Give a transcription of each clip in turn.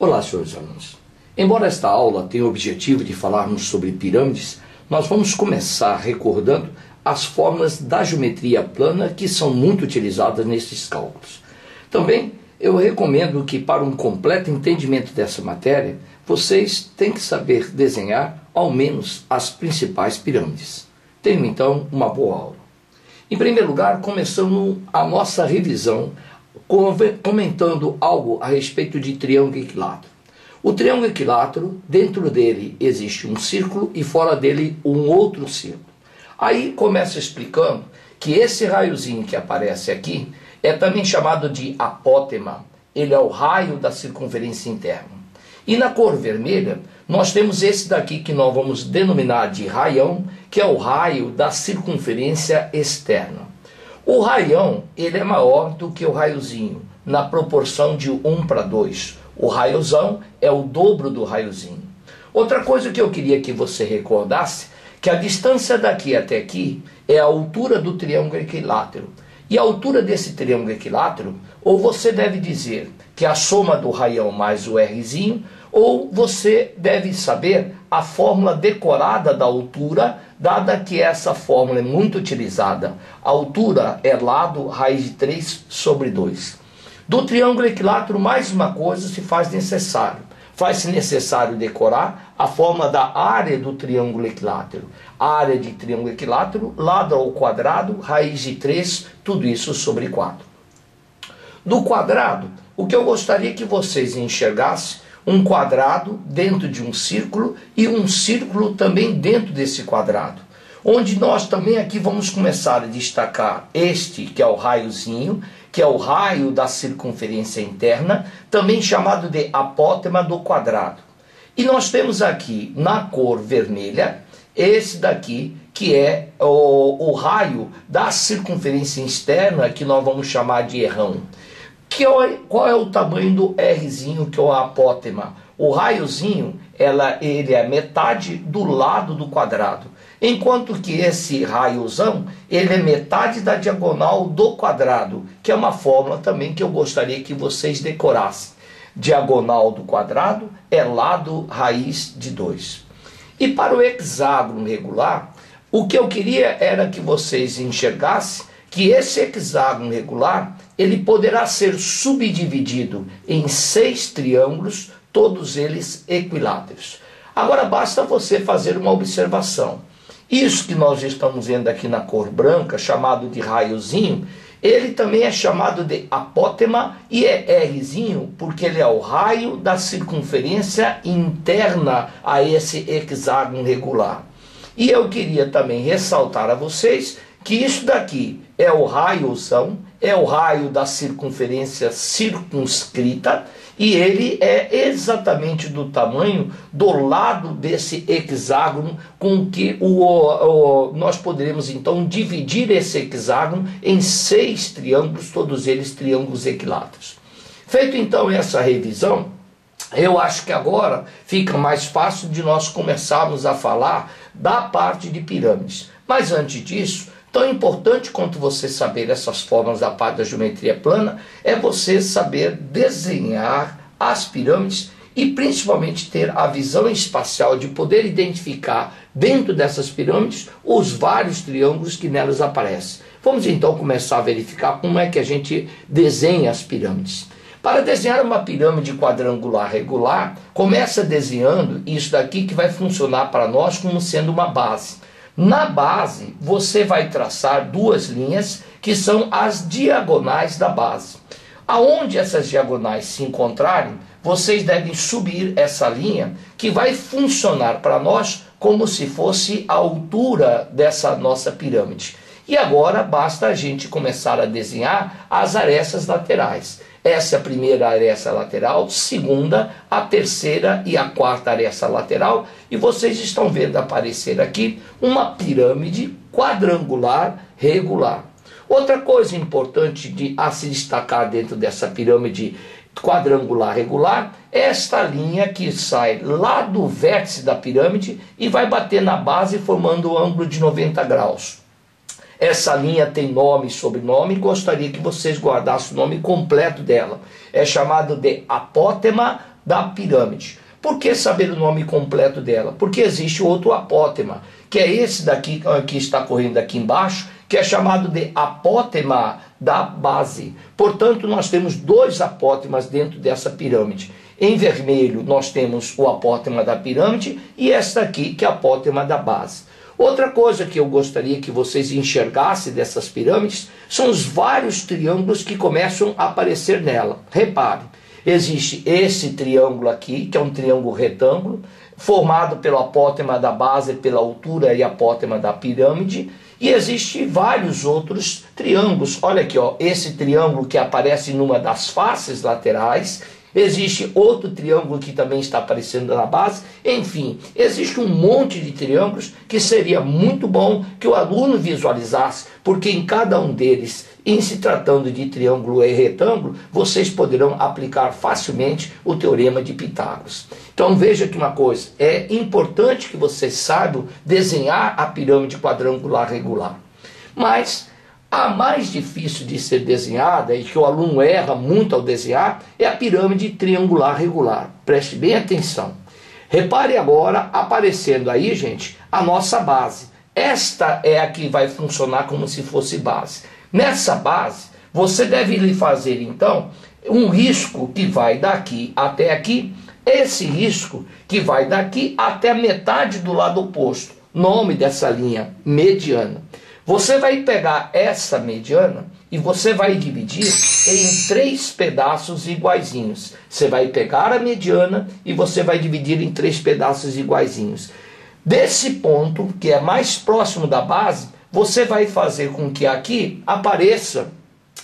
Olá, senhores alunos. Embora esta aula tenha o objetivo de falarmos sobre pirâmides, nós vamos começar recordando as fórmulas da geometria plana que são muito utilizadas nesses cálculos. Também eu recomendo que, para um completo entendimento dessa matéria, vocês têm que saber desenhar ao menos as principais pirâmides. Tenham então uma boa aula. Em primeiro lugar, começando a nossa revisão comentando algo a respeito de triângulo equilátero. O triângulo equilátero, dentro dele existe um círculo e fora dele um outro círculo. Aí começa explicando que esse raiozinho que aparece aqui é também chamado de apótema. Ele é o raio da circunferência interna. E na cor vermelha, nós temos esse daqui que nós vamos denominar de raião, que é o raio da circunferência externa. O raião, ele é maior do que o raiozinho, na proporção de 1:2. O raiozão é o dobro do raiozinho. Outra coisa que eu queria que você recordasse, que a distância daqui até aqui é a altura do triângulo equilátero. E a altura desse triângulo equilátero, ou você deve dizer que é a soma do raião mais o Rzinho, ou você deve saber a fórmula decorada da altura, dada que essa fórmula é muito utilizada. A altura é lado raiz de 3 sobre 2. Do triângulo equilátero, mais uma coisa se faz necessário. Faz-se necessário decorar a fórmula da área do triângulo equilátero. A área de triângulo equilátero, lado ao quadrado, raiz de 3, tudo isso sobre 4. Do quadrado, o que eu gostaria que vocês enxergassem, um quadrado dentro de um círculo e um círculo também dentro desse quadrado. Onde nós também aqui vamos começar a destacar este, que é o raiozinho, que é o raio da circunferência interna, também chamado de apótema do quadrado. E nós temos aqui, na cor vermelha, esse daqui, que é o raio da circunferência externa, que nós vamos chamar de errão. Qual é o tamanho do Rzinho, que é o apótema? O raiozinho, ele é metade do lado do quadrado. Enquanto que esse raiozão, ele é metade da diagonal do quadrado, que é uma fórmula também que eu gostaria que vocês decorassem. Diagonal do quadrado é lado raiz de 2. E para o hexágono regular, o que eu queria era que vocês enxergassem que esse hexágono regular, ele poderá ser subdividido em 6 triângulos, todos eles equiláteros. Agora basta você fazer uma observação. Isso que nós estamos vendo aqui na cor branca, chamado de raiozinho, ele também é chamado de apótema e é Rzinho, porque ele é o raio da circunferência interna a esse hexágono regular. E eu queria também ressaltar a vocês que isso daqui é o raiozão, é o raio da circunferência circunscrita, e ele é exatamente do tamanho do lado desse hexágono, com que nós poderemos então dividir esse hexágono em 6 triângulos, todos eles triângulos equiláteros. Feito então essa revisão, eu acho que agora fica mais fácil de nós começarmos a falar da parte de pirâmides. Mas antes disso, tão importante quanto você saber essas formas da parte da geometria plana é você saber desenhar as pirâmides e principalmente ter a visão espacial de poder identificar dentro dessas pirâmides os vários triângulos que nelas aparecem. Vamos então começar a verificar como é que a gente desenha as pirâmides. Para desenhar uma pirâmide quadrangular regular, começa desenhando isso daqui que vai funcionar para nós como sendo uma base. Na base, você vai traçar 2 linhas que são as diagonais da base. Aonde essas diagonais se encontrarem, vocês devem subir essa linha que vai funcionar para nós como se fosse a altura dessa nossa pirâmide. E agora basta a gente começar a desenhar as arestas laterais. Essa é a primeira aresta lateral, segunda, a terceira e a quarta aresta lateral. E vocês estão vendo aparecer aqui uma pirâmide quadrangular regular. Outra coisa importante a se destacar dentro dessa pirâmide quadrangular regular é esta linha que sai lá do vértice da pirâmide e vai bater na base formando um ângulo de 90 graus. Essa linha tem nome e sobrenome, gostaria que vocês guardassem o nome completo dela. É chamado de apótema da pirâmide. Por que saber o nome completo dela? Porque existe outro apótema, que é esse daqui que está correndo aqui embaixo, que é chamado de apótema da base. Portanto, nós temos dois apótemas dentro dessa pirâmide. Em vermelho, nós temos o apótema da pirâmide e esta aqui, que é a apótema da base. Outra coisa que eu gostaria que vocês enxergassem dessas pirâmides são os vários triângulos que começam a aparecer nela. Repare, existe esse triângulo aqui, que é um triângulo retângulo, formado pelo apótema da base, pela altura e apótema da pirâmide, e existem vários outros triângulos. Olha aqui, ó, esse triângulo que aparece numa das faces laterais. Existe outro triângulo que também está aparecendo na base. Enfim, existe um monte de triângulos que seria muito bom que o aluno visualizasse, porque em cada um deles, em se tratando de triângulo e retângulo, vocês poderão aplicar facilmente o teorema de Pitágoras. Então veja que uma coisa, é importante que vocês saibam desenhar a pirâmide quadrangular regular. Mas a mais difícil de ser desenhada, e que o aluno erra muito ao desenhar, é a pirâmide triangular regular. Preste bem atenção. Repare agora, aparecendo aí, gente, a nossa base. Esta é a que vai funcionar como se fosse base. Nessa base, você deve lhe fazer, então, um risco que vai daqui até aqui. Esse risco que vai daqui até a metade do lado oposto. Nome dessa linha, mediana. Você vai pegar essa mediana e você vai dividir em 3 pedaços iguaizinhos. Você vai pegar a mediana e você vai dividir em 3 pedaços iguaizinhos. Desse ponto, que é mais próximo da base, você vai fazer com que aqui apareça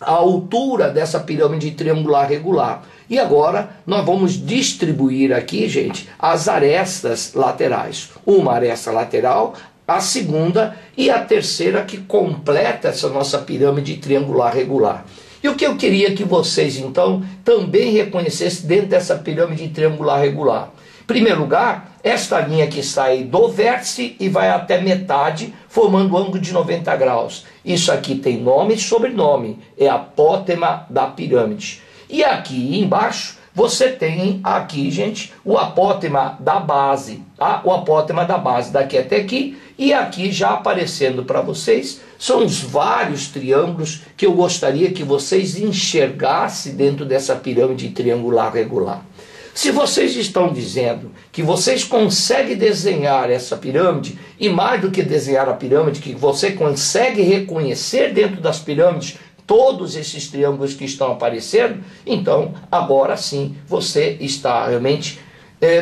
a altura dessa pirâmide triangular regular. E agora nós vamos distribuir aqui, gente, as arestas laterais. Uma aresta lateral, a segunda e a terceira que completa essa nossa pirâmide triangular regular. E o que eu queria que vocês, então, também reconhecessem dentro dessa pirâmide triangular regular. Em primeiro lugar, esta linha que sai do vértice e vai até metade, formando um ângulo de 90 graus. Isso aqui tem nome e sobrenome, é a apótema da pirâmide. E aqui embaixo, você tem aqui, gente, o apótema da base, tá? O apótema da base daqui até aqui, e aqui já aparecendo para vocês, são os vários triângulos que eu gostaria que vocês enxergassem dentro dessa pirâmide triangular regular. Se vocês estão dizendo que vocês conseguem desenhar essa pirâmide, e mais do que desenhar a pirâmide, que você consegue reconhecer dentro das pirâmides todos esses triângulos que estão aparecendo, então agora sim você está realmente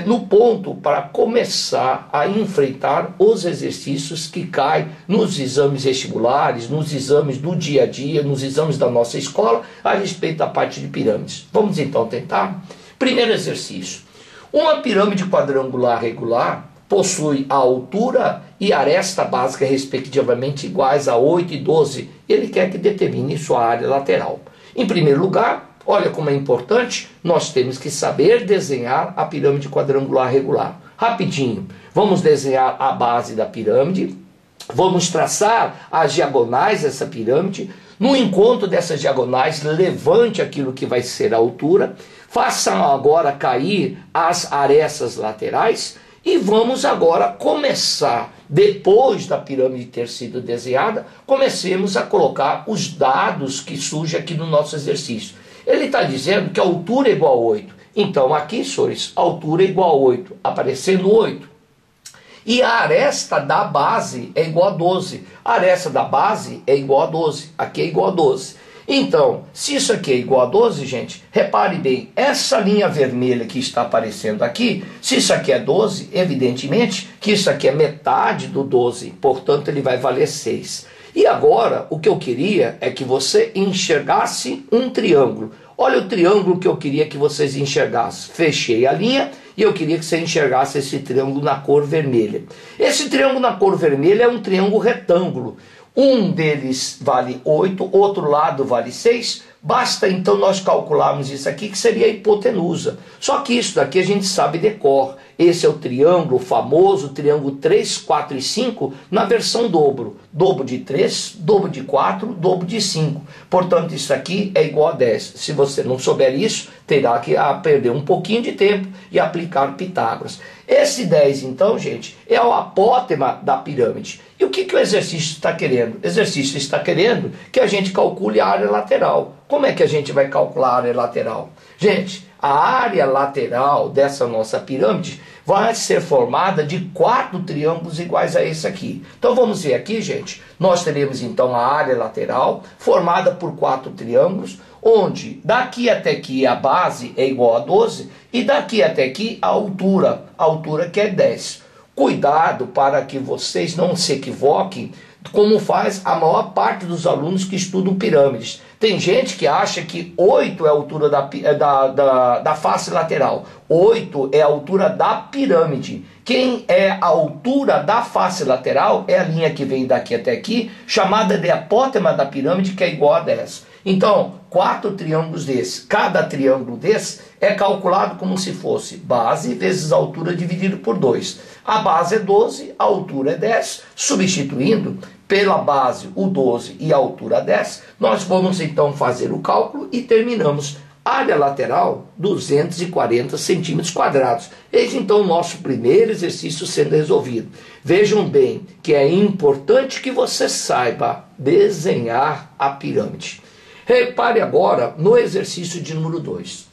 no ponto para começar a enfrentar os exercícios que caem nos exames vestibulares, nos exames do dia a dia, nos exames da nossa escola a respeito da parte de pirâmides. Vamos então tentar? Primeiro exercício. Uma pirâmide quadrangular regular possui a altura e aresta básica respectivamente iguais a 8 e 12. Ele quer que determine sua área lateral. Em primeiro lugar, olha como é importante, nós temos que saber desenhar a pirâmide quadrangular regular. Rapidinho, vamos desenhar a base da pirâmide, vamos traçar as diagonais dessa pirâmide. No encontro dessas diagonais, levante aquilo que vai ser a altura, faça agora cair as arestas laterais e vamos agora começar, depois da pirâmide ter sido desenhada, comecemos a colocar os dados que surgem aqui no nosso exercício. Ele está dizendo que a altura é igual a 8. Então aqui, senhores, a altura é igual a 8, aparecendo 8. E a aresta da base é igual a 12. A aresta da base é igual a 12. Aqui é igual a 12. Então, se isso aqui é igual a 12, gente, repare bem, essa linha vermelha que está aparecendo aqui, se isso aqui é 12, evidentemente que isso aqui é metade do 12, portanto ele vai valer 6. E agora, o que eu queria é que você enxergasse um triângulo. Olha o triângulo que eu queria que vocês enxergassem. Fechei a linha e eu queria que você enxergasse esse triângulo na cor vermelha. Esse triângulo na cor vermelha é um triângulo retângulo. Um deles vale 8, outro lado vale 6. Basta então nós calcularmos isso aqui, que seria a hipotenusa. Só que isso daqui a gente sabe de cor. Esse é o triângulo, o famoso triângulo 3, 4 e 5, na versão dobro. Dobro de 3, dobro de 4, dobro de 5. Portanto, isso aqui é igual a 10. Se você não souber isso, terá que perder um pouquinho de tempo e aplicar Pitágoras. Esse 10, então, gente, é o apótema da pirâmide. E o que o exercício está querendo? O exercício está querendo que a gente calcule a área lateral. Como é que a gente vai calcular a área lateral? Gente, a área lateral dessa nossa pirâmide vai ser formada de 4 triângulos iguais a esse aqui. Então vamos ver aqui, gente. Nós teremos então a área lateral formada por 4 triângulos, onde daqui até aqui a base é igual a 12 e daqui até aqui a altura que é 10. Cuidado para que vocês não se equivoquem, como faz a maior parte dos alunos que estudam pirâmides. Tem gente que acha que 8 é a altura da face lateral. 8 é a altura da pirâmide. Quem é a altura da face lateral é a linha que vem daqui até aqui, chamada de apótema da pirâmide, que é igual a 10. Então, 4 triângulos desses. Cada triângulo desse é calculado como se fosse base vezes altura dividido por 2. A base é 12, a altura é 10. Substituindo pela base o 12 e a altura 10, nós vamos então fazer o cálculo e terminamos. Área lateral, 240 centímetros quadrados. Eis então o nosso primeiro exercício sendo resolvido. Vejam bem que é importante que você saiba desenhar a pirâmide. Repare agora no exercício de número 2.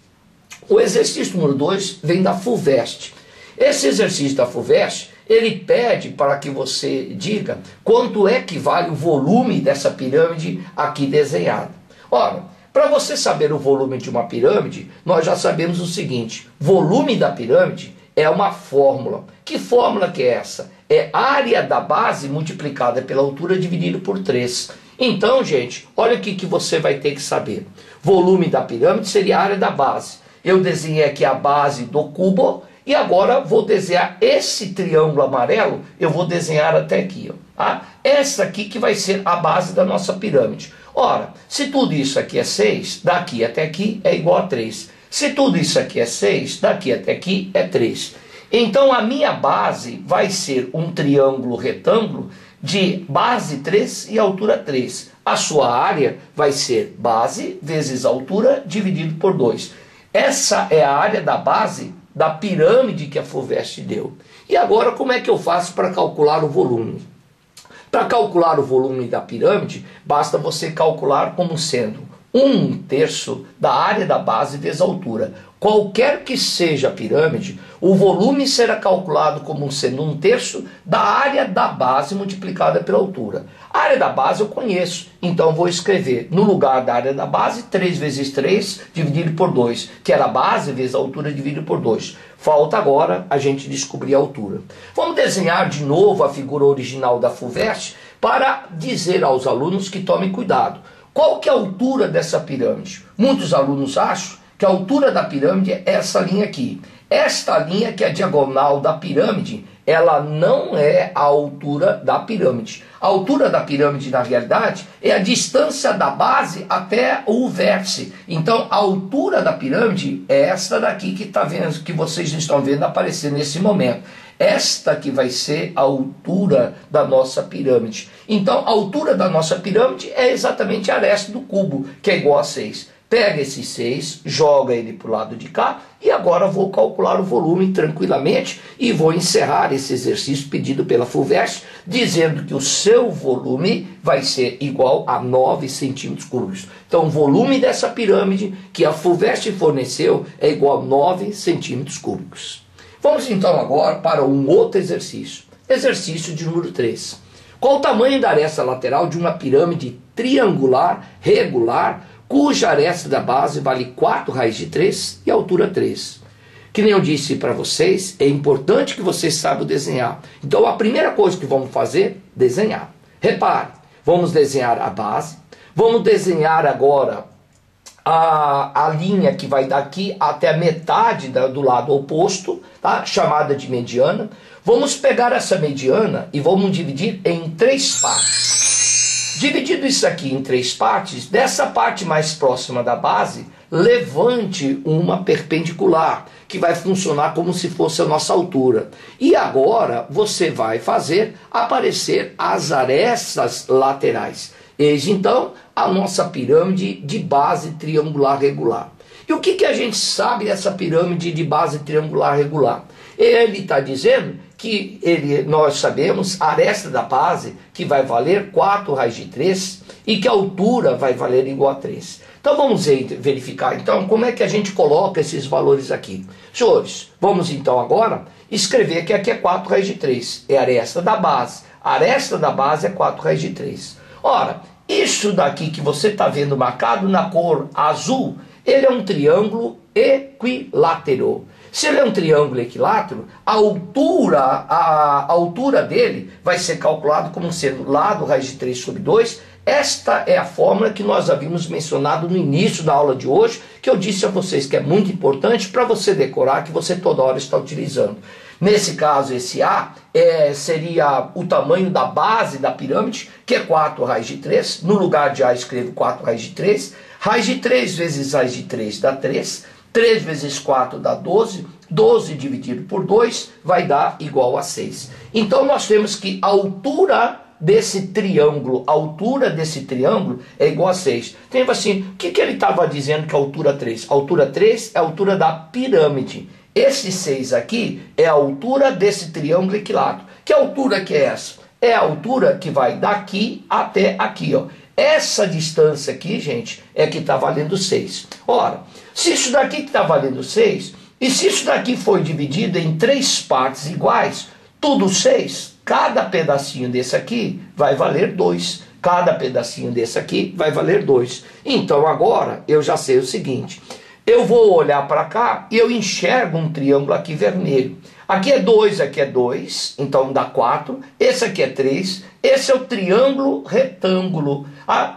O exercício número 2 vem da FUVEST. Esse exercício da FUVEST, ele pede para que você diga quanto é que vale o volume dessa pirâmide aqui desenhada. Ora, para você saber o volume de uma pirâmide, nós já sabemos o seguinte: volume da pirâmide é uma fórmula. Que fórmula que é essa? É área da base multiplicada pela altura dividido por 3. Então, gente, olha o que você vai ter que saber. Volume da pirâmide seria a área da base. Eu desenhei aqui a base do cubo e agora vou desenhar esse triângulo amarelo, eu vou desenhar até aqui. Ó, tá? Essa aqui que vai ser a base da nossa pirâmide. Ora, se tudo isso aqui é 6, daqui até aqui é igual a 3. Se tudo isso aqui é 6, daqui até aqui é 3. Então a minha base vai ser um triângulo retângulo de base 3 e altura 3. A sua área vai ser base vezes altura dividido por 2. Essa é a área da base da pirâmide que a FUVEST deu. E agora como é que eu faço para calcular o volume? Para calcular o volume da pirâmide, basta você calcular como sendo 1/3 da área da base vezes a altura. Qualquer que seja a pirâmide, o volume será calculado como sendo 1/3 da área da base multiplicada pela altura. A área da base eu conheço, então vou escrever no lugar da área da base 3 vezes 3 dividido por 2, que era a base vezes a altura dividido por 2. Falta agora a gente descobrir a altura. Vamos desenhar de novo a figura original da FUVEST para dizer aos alunos que tomem cuidado. Qual que é a altura dessa pirâmide? Muitos alunos acham que a altura da pirâmide é essa linha aqui. Esta linha, que é a diagonal da pirâmide, ela não é a altura da pirâmide. A altura da pirâmide, na realidade, é a distância da base até o vértice. Então, a altura da pirâmide é esta daqui que vocês estão vendo aparecer nesse momento. Esta que vai ser a altura da nossa pirâmide. Então, a altura da nossa pirâmide é exatamente a aresta do cubo, que é igual a 6. Pega esse 6, joga ele para o lado de cá e agora vou calcular o volume tranquilamente e vou encerrar esse exercício pedido pela FUVEST, dizendo que o seu volume vai ser igual a 9 centímetros cúbicos. Então, o volume dessa pirâmide que a FUVEST forneceu é igual a 9 centímetros cúbicos. Vamos então agora para um outro exercício. Exercício de número 3. Qual o tamanho da aresta lateral de uma pirâmide triangular regular, cuja aresta da base vale 4 raiz de 3 e altura 3. Que nem eu disse para vocês, é importante que vocês saibam desenhar. Então a primeira coisa que vamos fazer, desenhar. Repare, vamos desenhar a base, vamos desenhar agora a linha que vai daqui até a metade do lado oposto, tá? Chamada de mediana. Vamos pegar essa mediana e vamos dividir em 3 partes. Dividido isso aqui em 3 partes, dessa parte mais próxima da base, levante uma perpendicular, que vai funcionar como se fosse a nossa altura. E agora você vai fazer aparecer as arestas laterais. Eis então a nossa pirâmide de base triangular regular. E o que a gente sabe dessa pirâmide de base triangular regular? Ele está dizendo que nós sabemos a aresta da base que vai valer 4 raiz de 3 e que a altura vai valer igual a 3. Então vamos verificar então como é que a gente coloca esses valores aqui. Senhores, vamos então agora escrever que aqui é 4 raiz de 3, é a aresta da base. A aresta da base é 4 raiz de 3. Ora, isso daqui que você está vendo marcado na cor azul, ele é um triângulo equilátero. Se ele é um triângulo equilátero, a altura dele vai ser calculada como sendo lado raiz de 3 sobre 2. Esta é a fórmula que nós havíamos mencionado no início da aula de hoje, que eu disse a vocês que é muito importante para você decorar, que você toda hora está utilizando. Nesse caso, esse A seria o tamanho da base da pirâmide, que é 4 raiz de 3. No lugar de A, escrevo 4 raiz de 3. Raiz de 3 vezes raiz de 3 dá 3. 3 vezes 4 dá 12. 12 dividido por 2 vai dar igual a 6. Então, nós temos que a altura desse triângulo é igual a 6. Então, assim, o que ele estava dizendo que é a altura 3? A altura 3 é a altura da pirâmide. Esse 6 aqui é a altura desse triângulo equilátero. Que altura que é essa? É a altura que vai daqui até aqui, ó. Essa distância aqui, gente, é que está valendo 6. Ora, se isso daqui que está valendo 6, e se isso daqui foi dividido em 3 partes iguais, tudo 6, cada pedacinho desse aqui vai valer 2. Cada pedacinho desse aqui vai valer 2. Então agora eu já sei o seguinte. Eu vou olhar para cá e eu enxergo um triângulo aqui vermelho. Aqui é 2, aqui é 2, então dá 4. Esse aqui é 3. Esse é o triângulo retângulo.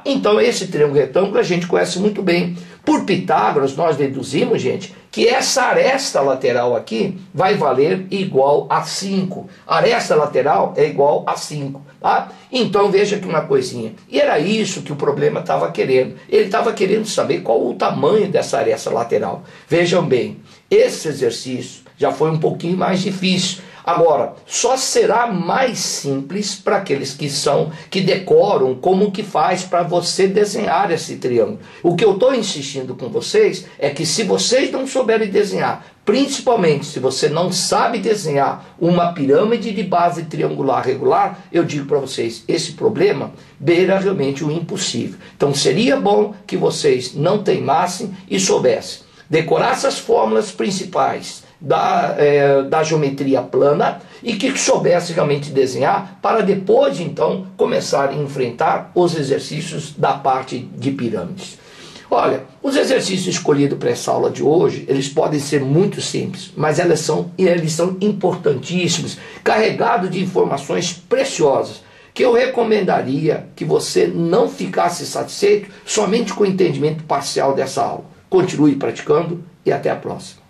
Então esse triângulo retângulo a gente conhece muito bem. Por Pitágoras nós deduzimos, gente, que essa aresta lateral aqui vai valer igual a 5. A aresta lateral é igual a 5. Tá? Então veja aqui uma coisinha. E era isso que o problema estava querendo. Ele estava querendo saber qual o tamanho dessa aresta lateral. Vejam bem, esse exercício já foi um pouquinho mais difícil. Agora, só será mais simples para aqueles que decoram como que faz para você desenhar esse triângulo. O que eu estou insistindo com vocês é que se vocês não souberem desenhar, principalmente se você não sabe desenhar uma pirâmide de base triangular regular, eu digo para vocês, esse problema beira realmente o impossível. Então seria bom que vocês não teimassem e soubessem decorar essas fórmulas principais da geometria plana e que soubesse realmente desenhar para depois então começar a enfrentar os exercícios da parte de pirâmides. Olha, os exercícios escolhidos para essa aula de hoje, eles podem ser muito simples, mas eles são importantíssimos, carregados de informações preciosas, que eu recomendaria que você não ficasse satisfeito somente com o entendimento parcial dessa aula. Continue praticando e até a próxima.